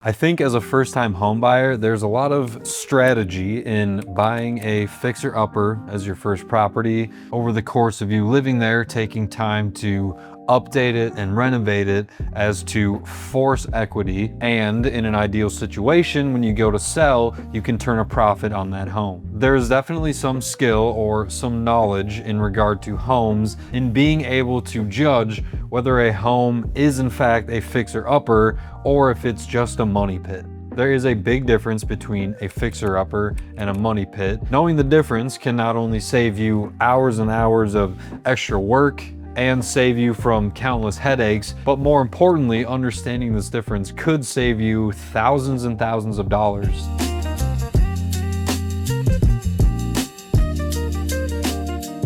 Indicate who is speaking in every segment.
Speaker 1: I think as a first-time home buyer, there's a lot of strategy in buying a fixer-upper as your first property. Over the course of you living there, taking time to update it and renovate it as to force equity. And in an ideal situation, when you go to sell, you can turn a profit on that home. There's definitely some skill or some knowledge in regard to homes in being able to judge whether a home is in fact a fixer-upper or if it's just a money pit. There is a big difference between a fixer-upper and a money pit. Knowing the difference can not only save you hours and hours of extra work and save you from countless headaches, but more importantly, understanding this difference could save you thousands and thousands of dollars.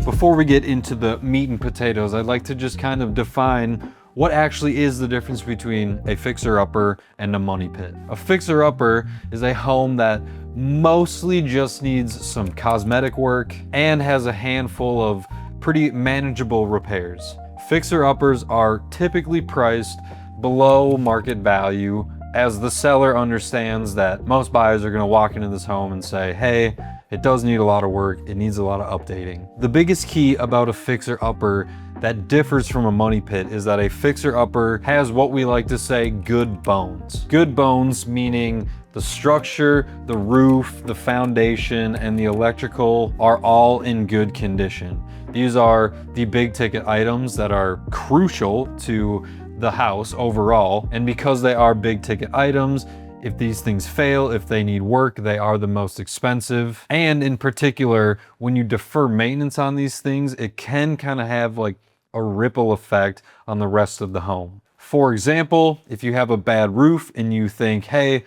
Speaker 1: Before we get into the meat and potatoes, I'd like to just kind of define what actually is the difference between a fixer-upper and a money pit. A fixer-upper is a home that mostly just needs some cosmetic work and has a handful of pretty manageable repairs. Fixer-uppers are typically priced below market value, as the seller understands that most buyers are going to walk into this home and say, hey, it does need a lot of work, it needs a lot of updating. The biggest key about a fixer-upper that differs from a money pit is that a fixer-upper has what we like to say good bones. Good bones meaning the structure, the roof, the foundation, and the electrical are all in good condition. These are the big ticket items that are crucial to the house overall, and because they are big ticket items, if these things fail, if they need work, they are the most expensive. And in particular, when you defer maintenance on these things, it can kind of have like a ripple effect on the rest of the home. For example, if you have a bad roof and you think, hey,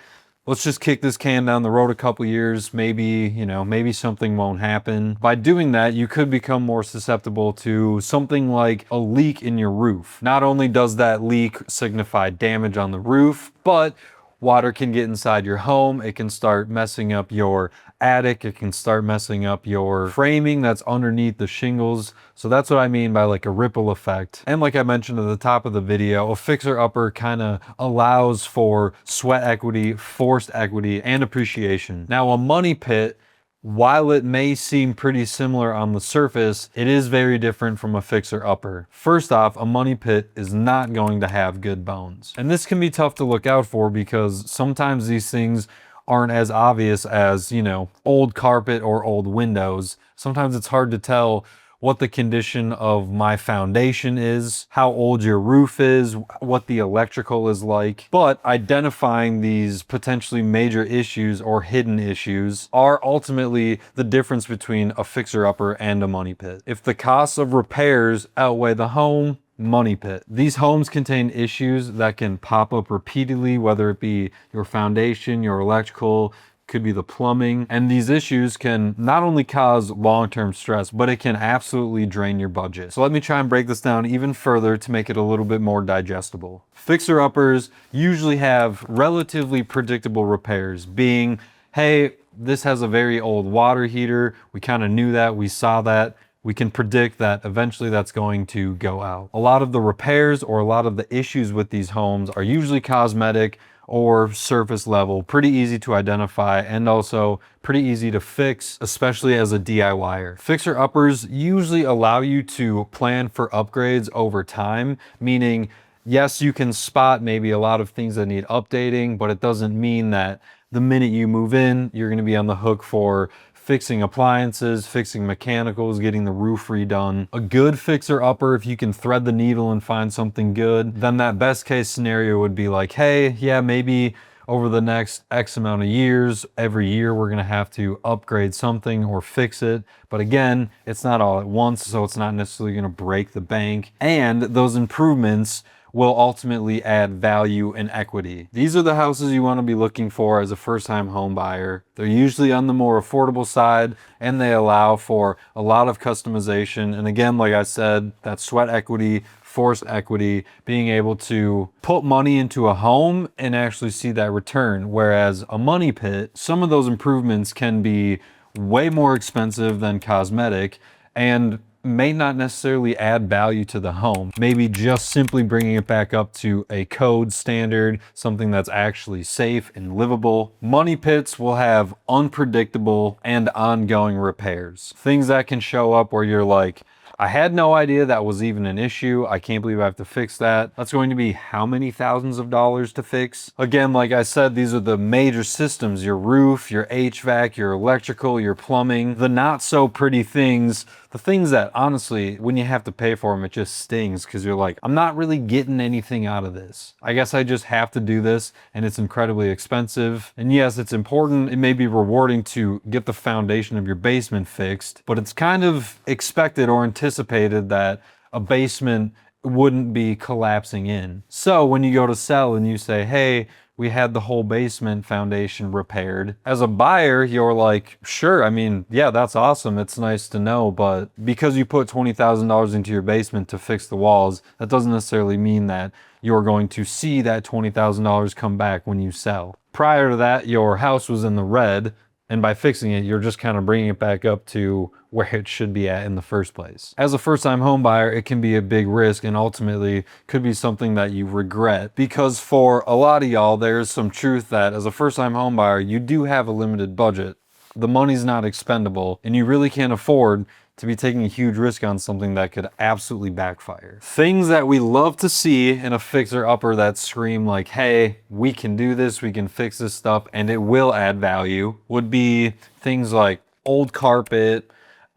Speaker 1: let's just kick this can down the road a couple years, maybe, maybe something won't happen. By doing that, you could become more susceptible to something like a leak in your roof. Not only does that leak signify damage on the roof, but water can get inside your home. It can start messing up your attic. It can start messing up your framing that's underneath the shingles. So that's what I mean by like a ripple effect. And like I mentioned at the top of the video, a fixer-upper kind of allows for sweat equity, forced equity, and appreciation. Now, a money pit, while it may seem pretty similar on the surface, it is very different from a fixer-upper. First off, a money pit is not going to have good bones. And this can be tough to look out for because sometimes these things aren't as obvious as, old carpet or old windows. Sometimes it's hard to tell what the condition of my foundation is, how old your roof is, what the electrical is like. But identifying these potentially major issues or hidden issues are ultimately the difference between a fixer-upper and a money pit. If the costs of repairs outweigh the home, money pit. These homes contain issues that can pop up repeatedly, whether it be your foundation, your electrical, could be the plumbing, and these issues can not only cause long-term stress, but it can absolutely drain your budget. So let me try and break this down even further to make it a little bit more digestible. Fixer-uppers usually have relatively predictable repairs, being, hey, this has a very old water heater. We kind of knew that, we saw that. We can predict that eventually that's going to go out. A lot of the repairs or a lot of the issues with these homes are usually cosmetic or surface level, pretty easy to identify and also pretty easy to fix, especially as a DIYer. Fixer-uppers usually allow you to plan for upgrades over time, meaning yes, you can spot maybe a lot of things that need updating, but it doesn't mean that the minute you move in, you're gonna be on the hook for fixing appliances, fixing mechanicals, getting the roof redone. A good fixer-upper, if you can thread the needle and find something good, then that best case scenario would be like, hey, yeah, maybe over the next X amount of years, every year we're gonna have to upgrade something or fix it. But again, it's not all at once, so it's not necessarily gonna break the bank. And those improvements will ultimately add value and equity. These are the houses you want to be looking for as a first-time home buyer. They're usually on the more affordable side and they allow for a lot of customization. And again, like I said, that sweat equity, forced equity, being able to put money into a home and actually see that return. Whereas a money pit, some of those improvements can be way more expensive than cosmetic and may not necessarily add value to the home. Maybe just simply bringing it back up to a code standard, something that's actually safe and livable. Money pits will have unpredictable and ongoing repairs. Things that can show up where you're like, I had no idea that was even an issue. I can't believe I have to fix that. That's going to be how many thousands of dollars to fix? Again, like I said, these are the major systems: your roof, your HVAC, your electrical, your plumbing, the not so pretty things, the things that honestly, when you have to pay for them, it just stings because you're like, I'm not really getting anything out of this. I guess I just have to do this, and it's incredibly expensive. And yes, it's important. It may be rewarding to get the foundation of your basement fixed, but it's kind of expected or anticipated that a basement wouldn't be collapsing in. So when you go to sell and you say, hey, we had the whole basement foundation repaired, as a buyer, you're like, sure, I mean, yeah, that's awesome. It's nice to know. But because you put $20,000 into your basement to fix the walls, that doesn't necessarily mean that you're going to see that $20,000 come back when you sell. Prior to that, your house was in the red, and by fixing it, you're just kind of bringing it back up to where it should be at in the first place. As a first-time home buyer, it can be a big risk and ultimately could be something that you regret, because for a lot of y'all, there's some truth that as a first-time home buyer, you do have a limited budget. The money's not expendable, and you really can't afford to be taking a huge risk on something that could absolutely backfire. Things that we love to see in a fixer-upper that scream like, hey, we can do this, we can fix this stuff, and it will add value, would be things like old carpet,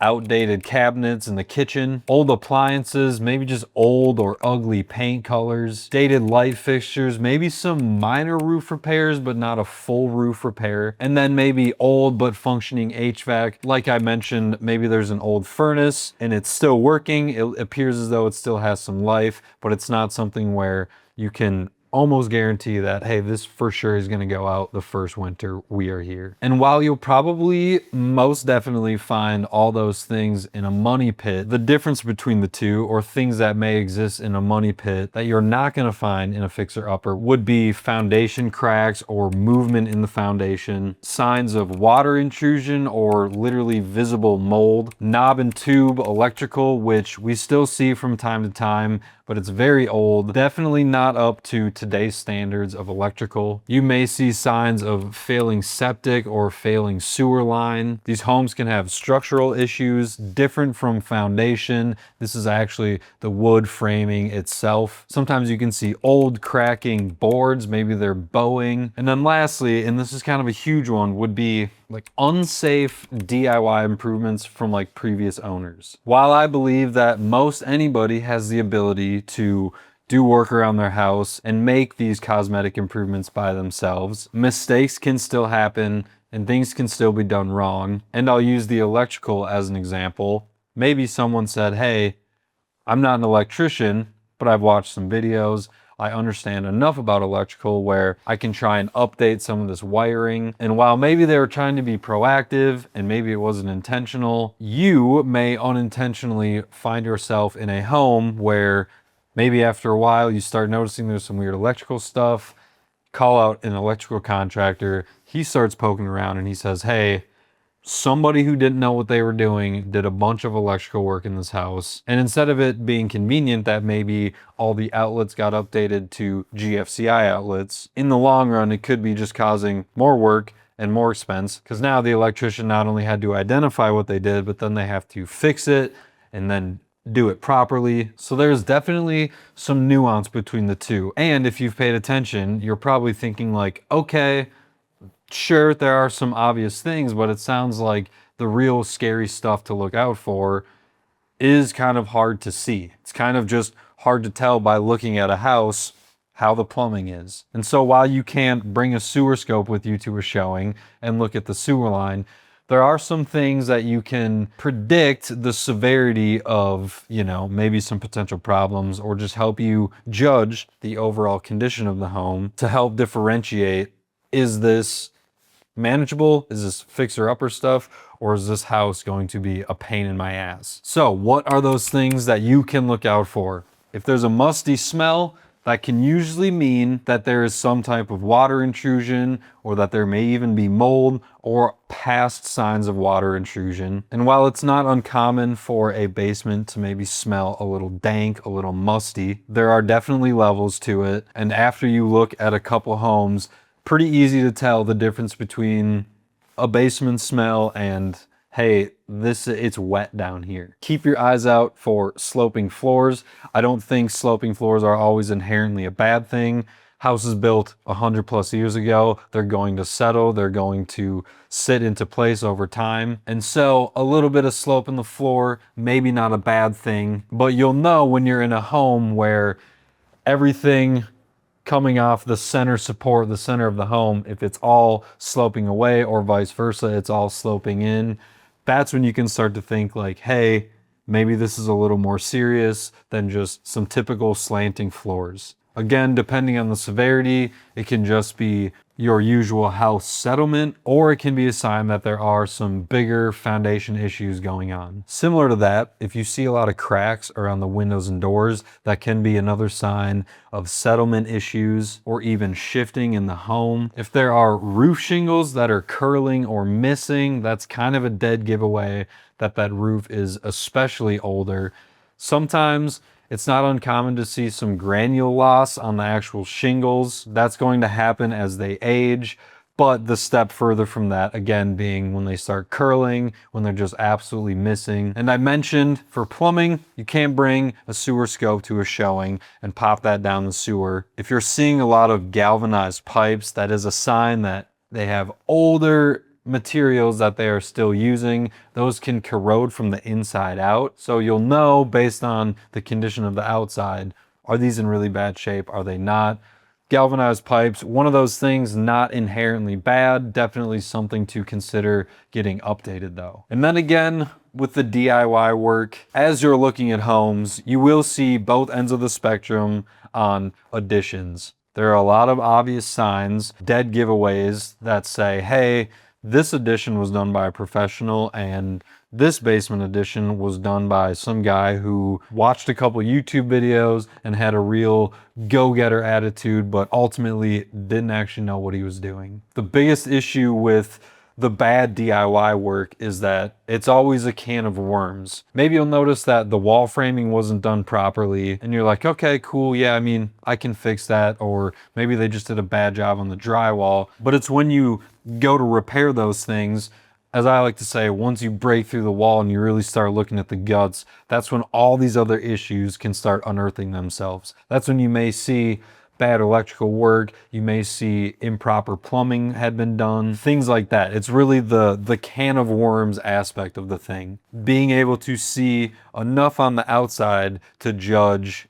Speaker 1: outdated cabinets in the kitchen, old appliances, maybe just old or ugly paint colors, dated light fixtures, maybe some minor roof repairs, but not a full roof repair. And then maybe old but functioning HVAC. Like I mentioned, maybe there's an old furnace and it's still working. It appears as though it still has some life, but it's not something where you can almost guarantee that, hey, this for sure is going to go out the first winter we are here. And while you'll probably most definitely find all those things in a money pit, the difference between the two, or things that may exist in a money pit that you're not going to find in a fixer-upper, would be foundation cracks or movement in the foundation, signs of water intrusion or literally visible mold, knob and tube electrical, which we still see from time to time, but it's very old, definitely not up to today's standards of electrical. You may see signs of failing septic or failing sewer line. These homes can have structural issues different from foundation. This is actually the wood framing itself. Sometimes you can see old cracking boards, maybe they're bowing. And then lastly, and this is kind of a huge one, would be like unsafe DIY improvements from like previous owners. While I believe that most anybody has the ability to do work around their house and make these cosmetic improvements by themselves, mistakes can still happen and things can still be done wrong. And I'll use the electrical as an example. Maybe someone said, hey, I'm not an electrician, but I've watched some videos. I understand enough about electrical where I can try and update some of this wiring. And while maybe they were trying to be proactive and maybe it wasn't intentional, you may unintentionally find yourself in a home where maybe after a while you start noticing there's some weird electrical stuff. Call out an electrical contractor. He starts poking around and he says, hey, somebody who didn't know what they were doing did a bunch of electrical work in this house. And instead of it being convenient that maybe all the outlets got updated to GFCI outlets, in the long run, it could be just causing more work and more expense, because now the electrician not only had to identify what they did, but then they have to fix it and then do it properly. So there's definitely some nuance between the two. And if you've paid attention, you're probably thinking like, okay, sure, there are some obvious things, but it sounds like the real scary stuff to look out for is kind of hard to see. It's kind of just hard to tell by looking at a house how the plumbing is. And so while you can't bring a sewer scope with you to a showing and look at the sewer line, there are some things that you can predict the severity of, you know, maybe some potential problems, or just help you judge the overall condition of the home to help differentiate, is this manageable? Is this fixer-upper stuff? Or is this house going to be a pain in my ass? So what are those things that you can look out for? If there's a musty smell, that can usually mean that there is some type of water intrusion, or that there may even be mold or past signs of water intrusion. And while it's not uncommon for a basement to maybe smell a little dank, a little musty, there are definitely levels to it. And after you look at a couple homes, pretty easy to tell the difference between a basement smell and, hey, it's wet down here. Keep your eyes out for sloping floors. I don't think sloping floors are always inherently a bad thing. Houses built 100+ years ago, they're going to settle, they're going to sit into place over time. And so a little bit of slope in the floor, maybe not a bad thing, but you'll know when you're in a home where everything coming off the center support, the center of the home, if it's all sloping away or vice versa, it's all sloping in, that's when you can start to think like, hey, maybe this is a little more serious than just some typical slanting floors. Again, depending on the severity, it can just be your usual house settlement, or it can be a sign that there are some bigger foundation issues going on. Similar to that, if you see a lot of cracks around the windows and doors, that can be another sign of settlement issues or even shifting in the home. If there are roof shingles that are curling or missing, that's kind of a dead giveaway that that roof is especially older. Sometimes it's not uncommon to see some granule loss on the actual shingles. That's going to happen as they age, but the step further from that, again, being when they start curling, when they're just absolutely missing. And I mentioned for plumbing, you can't bring a sewer scope to a showing and pop that down the sewer. If you're seeing a lot of galvanized pipes, that is a sign that they have older materials that they are still using. Those can corrode from the inside out. So you'll know based on the condition of the outside, are these in really bad shape? Are they not? Galvanized pipes, one of those things, not inherently bad, definitely something to consider getting updated though. And then again, with the DIY work, as you're looking at homes, you will see both ends of the spectrum on additions. There are a lot of obvious signs, dead giveaways that say, hey, this addition was done by a professional and this basement addition was done by some guy who watched a couple YouTube videos and had a real go-getter attitude, but ultimately didn't actually know what he was doing. The biggest issue with the bad DIY work is that it's always a can of worms. Maybe you'll notice that the wall framing wasn't done properly and you're like, okay, cool, yeah, I mean, I can fix that. Or maybe they just did a bad job on the drywall. But it's when you go to repair those things, as I like to say, once you break through the wall and you really start looking at the guts, that's when all these other issues can start unearthing themselves. That's when you may see bad electrical work, you may see improper plumbing had been done, things like that. It's really the can of worms aspect of the thing. Being able to see enough on the outside to judge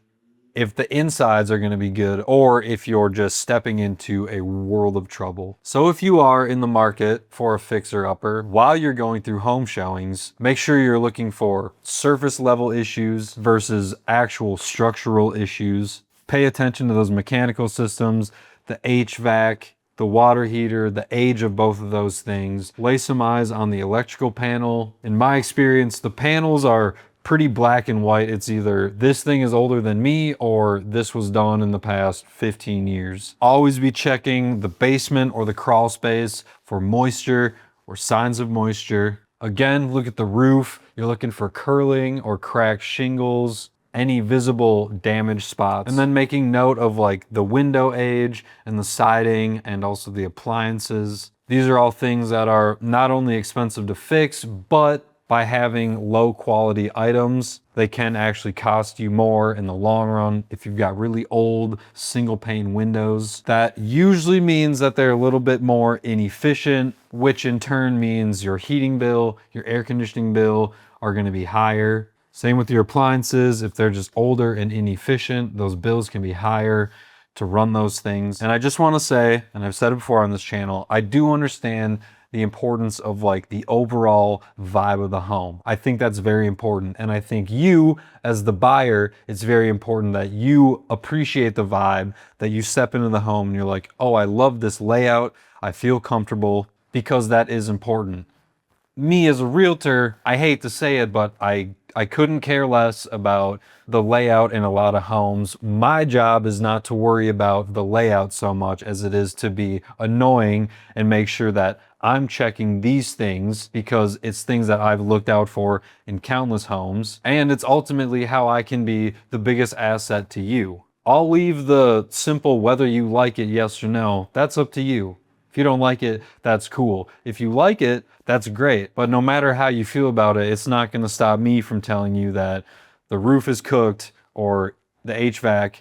Speaker 1: if the insides are going to be good or if you're just stepping into a world of trouble. So if you are in the market for a fixer-upper, while you're going through home showings, make sure you're looking for surface level issues versus actual structural issues. Pay attention to those mechanical systems, the HVAC, the water heater, the age of both of those things. Lay some eyes on the electrical panel. In my experience, the panels are pretty black and white. It's either this thing is older than me or this was done in the past 15 years. Always be checking the basement or the crawl space for moisture or signs of moisture. Again, look at the roof. You're looking for curling or cracked shingles, any visible damage spots, and then making note of like the window age and the siding and also the appliances. These are all things that are not only expensive to fix, but by having low quality items, they can actually cost you more in the long run. If you've got really old single pane windows, that usually means that they're a little bit more inefficient, which in turn means your heating bill, your air conditioning bill are going to be higher. Same with your appliances. If they're just older and inefficient, those bills can be higher to run those things. And I just want to say, and I've said it before on this channel, I do understand the importance of like the overall vibe of the home. I think that's very important. And I think you, as the buyer, it's very important that you appreciate the vibe, that you step into the home and you're like, oh, I love this layout. I feel comfortable, because that is important. me as a realtor, I hate to say it, but I couldn't care less about the layout in a lot of homes. My job is not to worry about the layout so much as it is to be annoying and make sure that I'm checking these things because it's things that I've looked out for in countless homes. And it's ultimately how I can be the biggest asset to you. I'll leave the simple whether you like it, yes or no. That's up to you. If you don't like it, that's cool. If you like it, that's great. But no matter how you feel about it, it's not going to stop me from telling you that the roof is cooked, or the HVAC,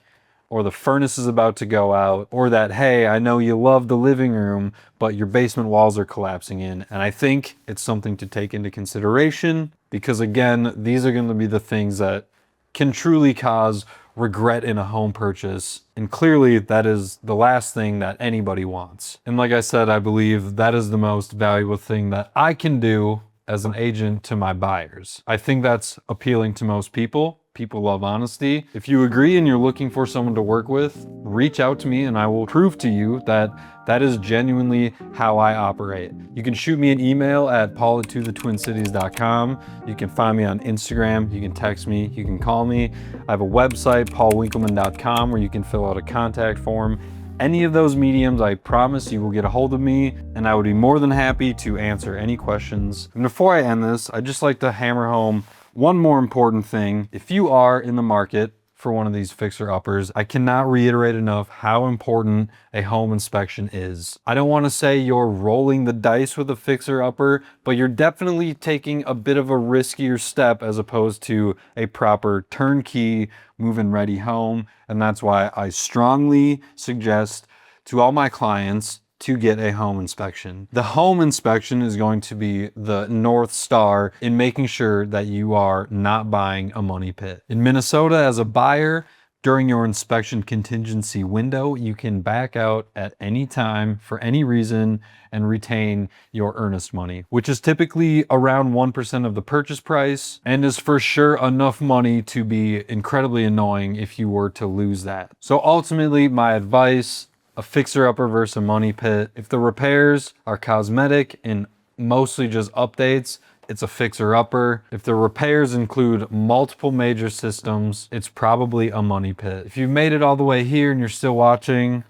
Speaker 1: or the furnace is about to go out, or that, hey, I know you love the living room, but your basement walls are collapsing in. And I think it's something to take into consideration because, again, these are going to be the things that can truly cause regret in a home purchase. And clearly that is the last thing that anybody wants. And like I said, I believe that is the most valuable thing that I can do as an agent to my buyers. I think that's appealing to most people. People love honesty. If you agree and you're looking for someone to work with, reach out to me and I will prove to you that that is genuinely how I operate. You can shoot me an email at paul@tothetwincities.com. You can find me on Instagram. You can text me. You can call me. I have a website, paulwinkelman.com, where you can fill out a contact form. Any of those mediums, I promise you will get a hold of me and I would be more than happy to answer any questions. And before I end this, I'd just like to hammer home one more important thing. If you are in the market for one of these fixer-uppers, I cannot reiterate enough how important a home inspection is. I don't want to say you're rolling the dice with a fixer-upper, but you're definitely taking a bit of a riskier step as opposed to a proper turnkey move-in ready home. And that's why I strongly suggest to all my clients to get a home inspection. The home inspection is going to be the North Star in making sure that you are not buying a money pit. In Minnesota, as a buyer, during your inspection contingency window, you can back out at any time for any reason and retain your earnest money, which is typically around 1% of the purchase price and is for sure enough money to be incredibly annoying if you were to lose that. So ultimately, my advice: a fixer-upper versus a money pit. If the repairs are cosmetic and mostly just updates, it's a fixer-upper. If the repairs include multiple major systems, it's probably a money pit. If you've made it all the way here and you're still watching,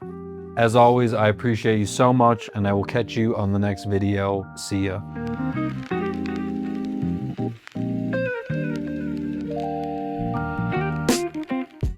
Speaker 1: as always, I appreciate you so much and I will catch you on the next video. See ya.